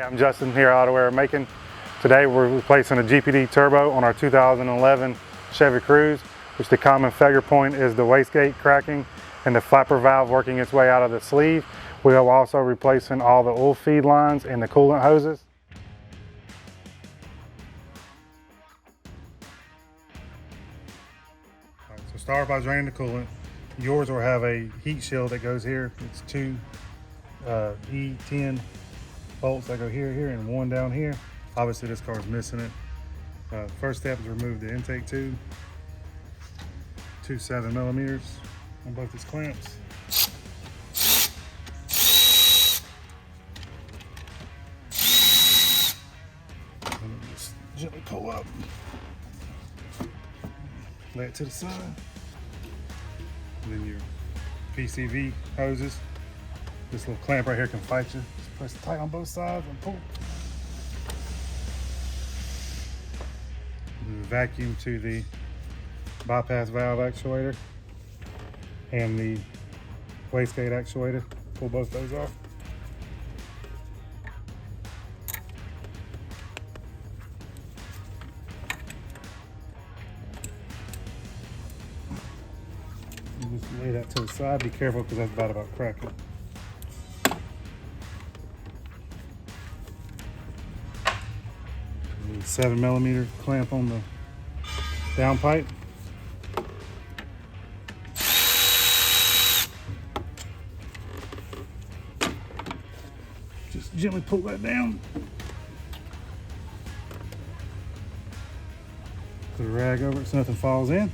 I'm Justin here at AutoWare Macon. Today we're replacing a GPD turbo on our 2011 Chevy Cruze, which the common failure point is the wastegate cracking and the flapper valve working its way out of the sleeve. We are also replacing all the oil feed lines and the coolant hoses. Right, so start by draining the coolant. Yours will have a heat shield that goes here. It's two E10 bolts that go here, and one down here. Obviously this car is missing it. First step is remove the intake tube. Two 7mm on both these clamps. And just gently pull up. Lay it to the side. And then your PCV hoses. This little clamp right here can fight you. Just press it tight on both sides and pull. And vacuum to the bypass valve actuator and the wastegate actuator. Pull both those off. And just lay that to the side. Be careful because that's about cracking. 7mm clamp on the downpipe. Just gently pull that down. Put a rag over it so nothing falls in.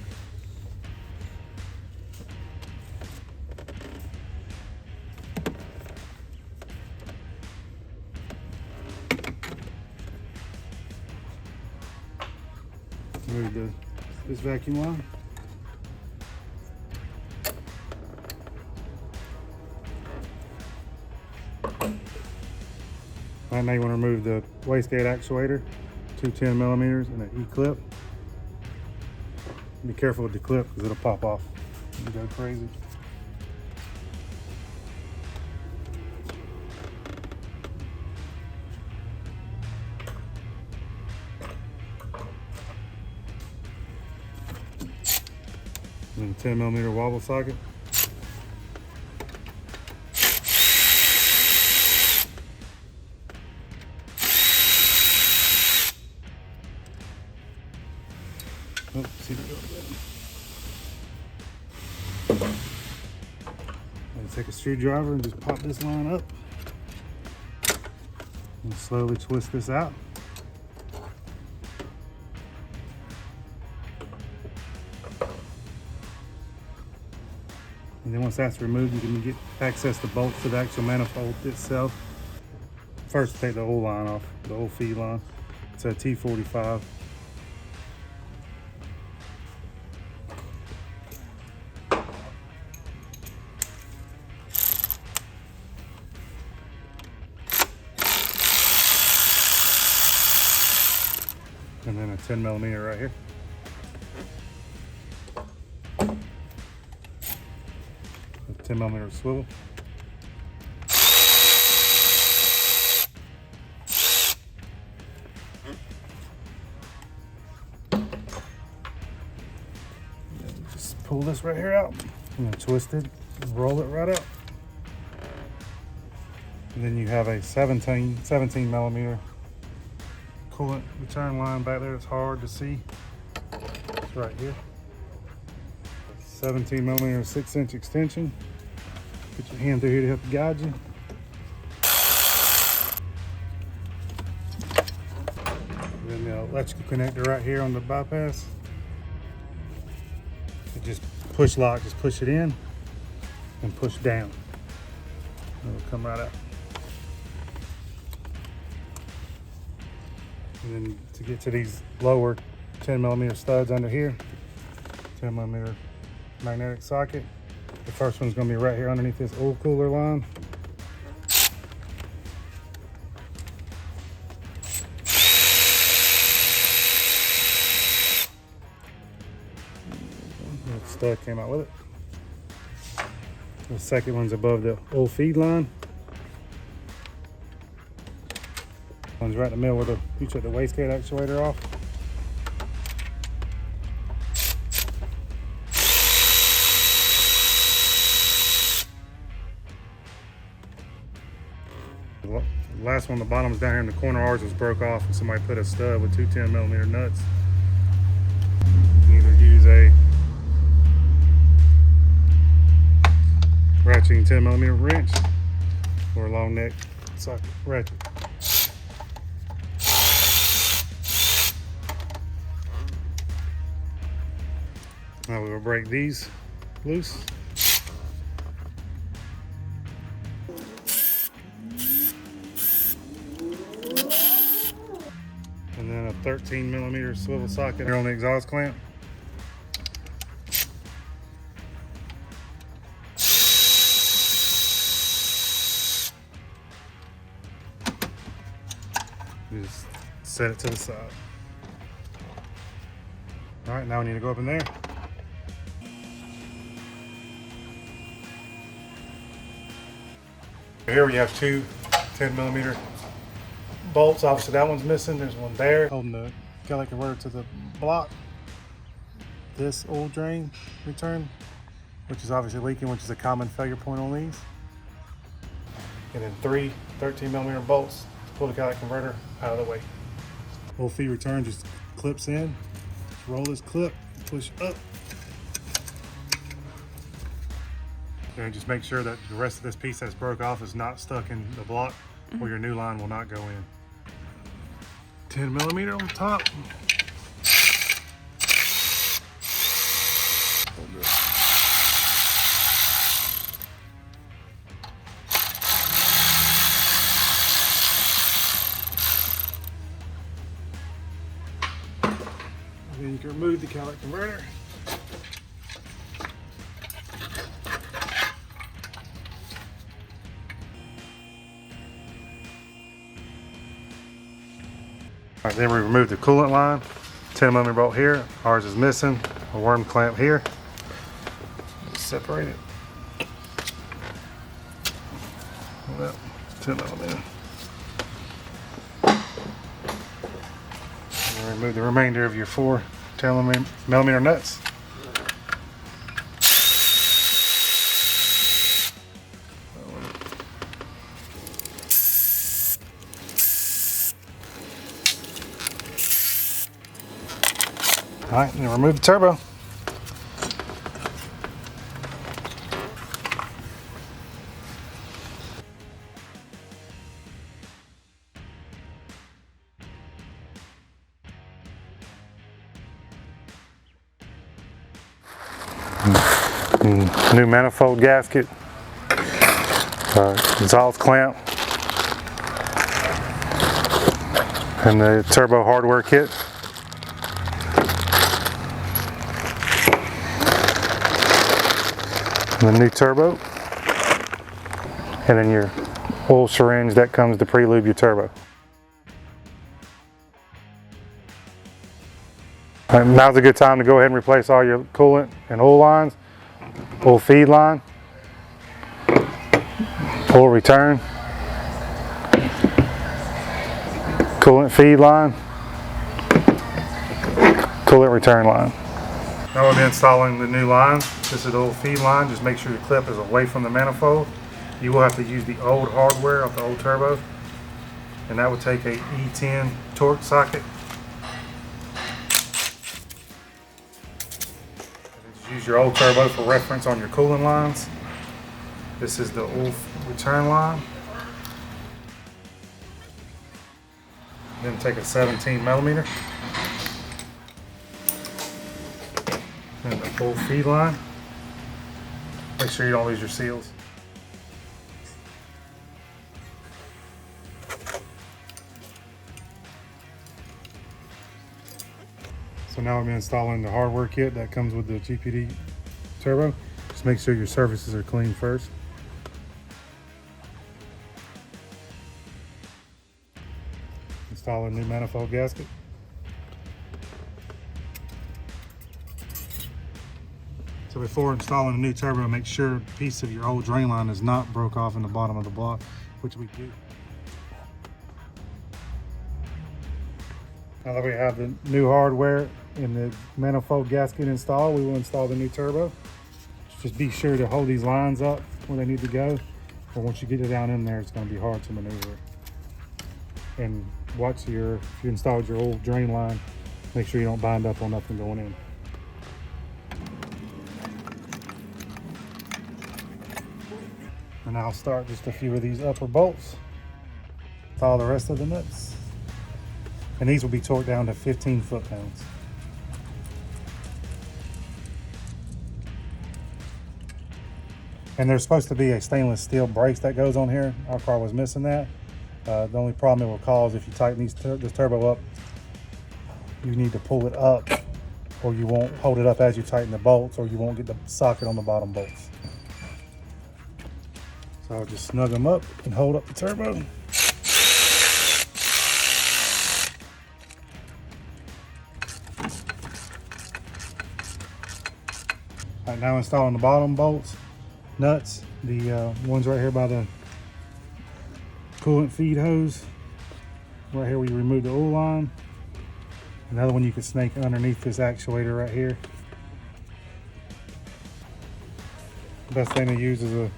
Move this vacuum line. Right now you want to remove the wastegate actuator, two 10mm and an E-clip. Be careful with the clip because it'll pop off. You go crazy. And a 10mm wobble socket. Oh, see the door again. And take a screwdriver and just pop this line up. And slowly twist this out. And then once that's removed, you can get access the bolts to the actual manifold itself. First, take the oil line off, the oil feed line. It's a T45. And then a 10mm right here. A 10mm swivel. Just pull this right here out and then twist it and roll it right out. And then you have a 17mm coolant return line back there. It's hard to see. It's right here. 17mm 6-inch extension. Put your hand through here to help guide you. And then the electrical connector right here on the bypass. It just push lock, just push it in and push down. It'll come right out. And then to get to these lower 10mm studs under here, 10mm magnetic socket. The first one's going to be right here underneath this oil cooler line. That stud came out with it. The second one's above the oil feed line. One's right in the middle where you took the wastegate actuator off. The last one on the bottom is down here in the corner. Ours was broke off and somebody put a stud with two 10mm nuts. You either use a ratcheting 10mm wrench or a long neck socket ratchet. Now we will break these loose. And then a 13mm swivel socket here on the exhaust clamp. Just set it to the side. All right, now we need to go up in there. Here we have two 10mm bolts. Obviously that one's missing. There's one there holding the catalytic converter to the block. This oil drain return, which is obviously leaking, which is a common failure point on these. And then three 13mm bolts to pull the catalytic converter out of the way. Oil feed return just clips in. Just roll this clip, push up. And just make sure that the rest of this piece that's broke off is not stuck in the block or your new line will not go in. 10mm on top. And then you can remove the catalytic converter. All right, then we remove the coolant line, 10mm bolt here. Ours is missing, a worm clamp here. Just separate it. Well, 10mm. And remove the remainder of your four 10mm nuts. All right, and remove the turbo. New manifold gasket, exhaust clamp, and the turbo hardware kit. The new turbo, and then your oil syringe that comes to pre-lube your turbo. And now's a good time to go ahead and replace all your coolant and oil lines, oil feed line, oil return, coolant feed line, coolant return line. Now we'll be installing the new line. This is the old feed line. Just make sure your clip is away from the manifold. You will have to use the old hardware of the old turbo, and that will take a E10 torque socket. Just use your old turbo for reference on your coolant lines. This is the oil return line. Then take a 17mm. And the full feed line. Make sure you don't lose your seals. So now I'm installing the hardware kit that comes with the GPD turbo. Just make sure your surfaces are clean first. Install a new manifold gasket. So before installing a new turbo, make sure a piece of your old drain line is not broke off in the bottom of the block, which we do. Now that we have the new hardware and the manifold gasket installed, we will install the new turbo. Just be sure to hold these lines up where they need to go, or once you get it down in there, it's going to be hard to maneuver. And watch if you installed your old drain line, make sure you don't bind up on nothing going in. And I'll start just a few of these upper bolts with all the rest of the nuts. And these will be torqued down to 15 foot-pounds. And there's supposed to be a stainless steel brace that goes on here. Our car was missing that. The only problem it will cause if you tighten this turbo up, you need to pull it up, or you won't hold it up as you tighten the bolts, or you won't get the socket on the bottom bolts. So I'll just snug them up and hold up the turbo. All right, now installing the bottom bolts, nuts, the ones right here by the coolant feed hose. Right here where you remove the oil line. Another one you can snake underneath this actuator right here. Best thing to use is a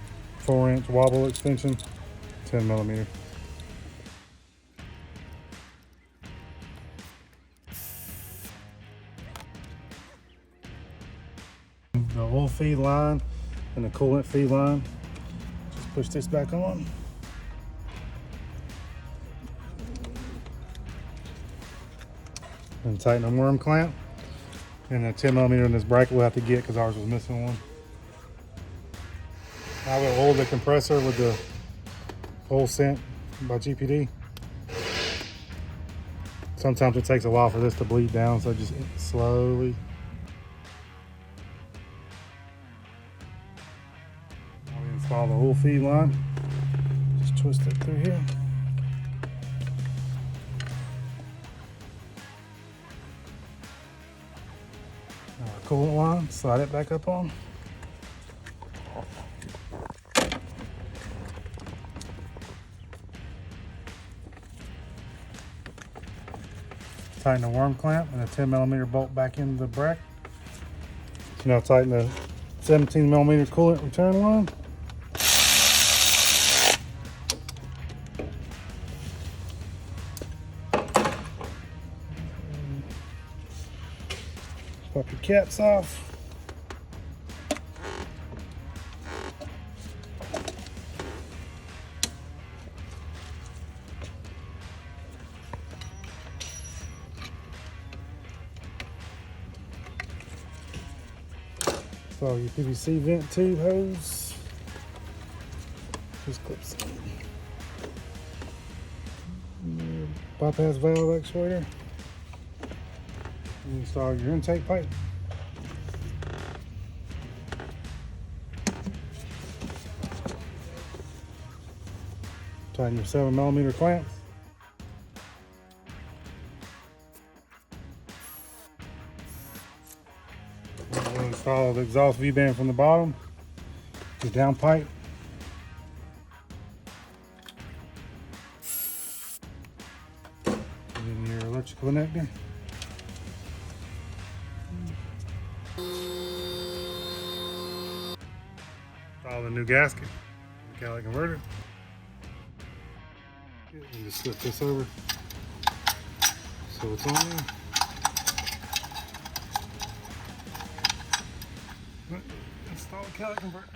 4-inch wobble extension, 10 millimeter. The oil feed line and the coolant feed line. Just push this back on. And tighten the worm clamp. And a 10 millimeter in this bracket we'll have to get because ours was missing one. I will oil the compressor with the oil scent by GPD. Sometimes it takes a while for this to bleed down, so just slowly. Now we install the oil feed line. Just twist it through here. Coolant line, slide it back up on. Tighten the worm clamp and a 10 millimeter bolt back into the bracket. So now tighten the 17 millimeter coolant return line. Pop your caps off. So your PVC vent tube hose just clips in. Bypass valve actuator. Install your intake pipe. Tighten your 7 millimeter clamps. We'll install the exhaust V-band from the bottom, your downpipe. And then your electrical connector. Install the new gasket, the catalytic converter. And just slip this over so it's on there. Install the catalytic converter.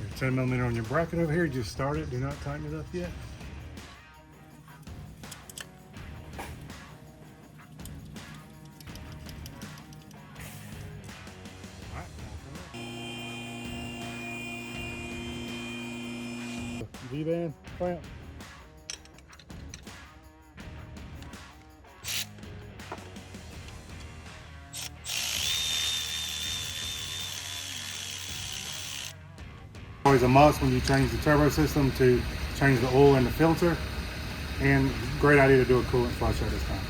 Your 10 millimeter on your bracket over here, just start it, do not tighten it up yet. V-band clamp. Always a must when you change the turbo system to change the oil and the filter, and great idea to do a coolant flush at this time.